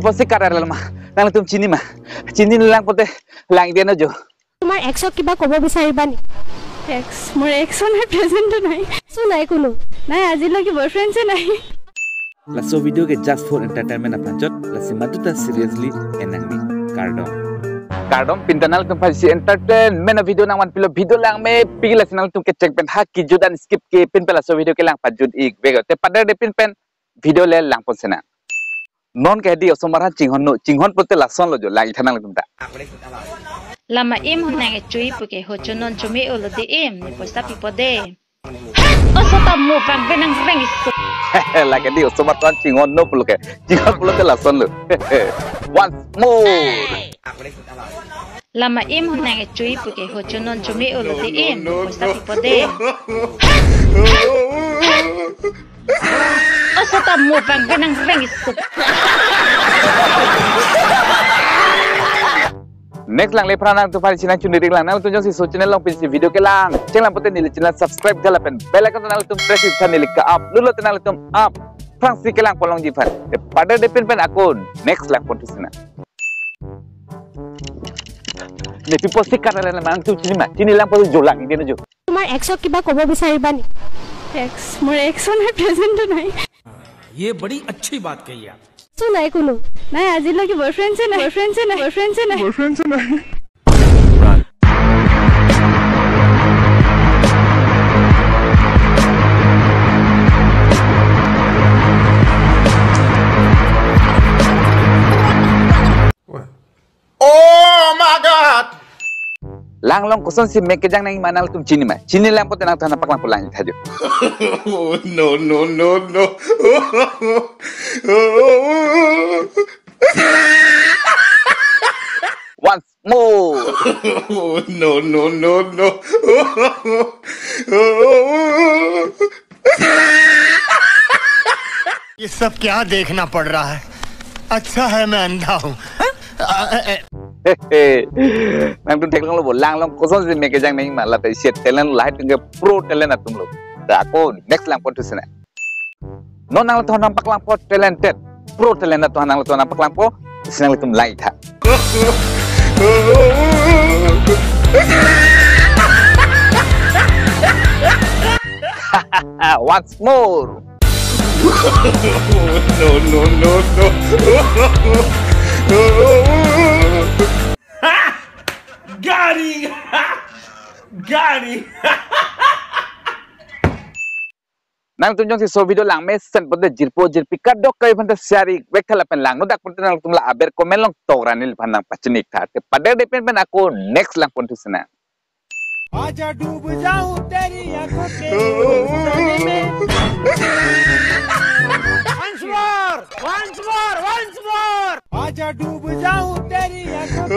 Pasti karar lama. Nang tum chini lang pote lang dia nojo. তোমাৰ এক্সক কিবা ক'ব বিচাৰিবা নি? মোৰ এক্স নাই, প্ৰেজেন্ট নাই। নাই কোনো। নাই আজিলৈকে বয়ফ্ৰেণ্ডে নাই। La so video ke just for entertainment apanjot la simatuta seriously enangni Kardom pintanal tum pasi entertainment video nang wan pilo video lang me pigila sinal tum ke check pen hak ki judan skip ke pin pela so video ke lang pajud ik bego te pada de pin pen video le lang pon sena non ke di osomara chinghon pote la son lo jo lang ithanang tum ta lama im hunang chui puke hochonon chumi olodi im ni posta pipode osota mo pang benang reng isu la ke di osomara chinghon no pulo te la son lo once more lama im hunang chui puke hochonon chumi olodi im ni posta pipode osota mo pang benang reng isu Next lang leprana tu file china chuni ring lang na tu jong si so channel long pin si video ke lang cheng lang pote nili channel subscribe jala pen bell icon na tu press it nili ka up lulo tenal tu up prang si ke lang polong jifan pada depin pen akun next lang pon tu sina ne pipo si karar lang mang tu chini lang pote jolang ide no jo তোমাৰ এক্সক কিবা ক'ব বিচাৰিবা নি? মোৰ এক্স নাই, প্ৰেজেন্ট নাই। ये बड़ी अच्छी बात कही आप। নাই কোনো। নাই আজিলৈকে বয়ফ্ৰেণ্ডে নাই। Oh my God! lang long koson si make jang nang manal tum chini lang pote nang thana paklang pulang thajo Oh no. once more Oh no. ये सब क्या देखना पड़ रहा है? अच्छा है मैं अंधा हूँ। nang tu tek long lo lang long koson si make jang nang mala te set talent light ke pro talent atum lo ta ko next lang pon tu sena non nang to nampak lang po talented pro talent to nang to nampak lang po senang tum light ha once more No. Got it. nang tu jong si so video lang me sen pote jirpi kadok kai phanta syari wekhala pen lang no dak pote nang tum la aber komen long togranil phanang pachinik tha te pada depen pen ako next lang pon tu sena आजा डूब जाऊं तेरी आंखों के पानी में once more आजा डूब जाऊं तेरी आंखों के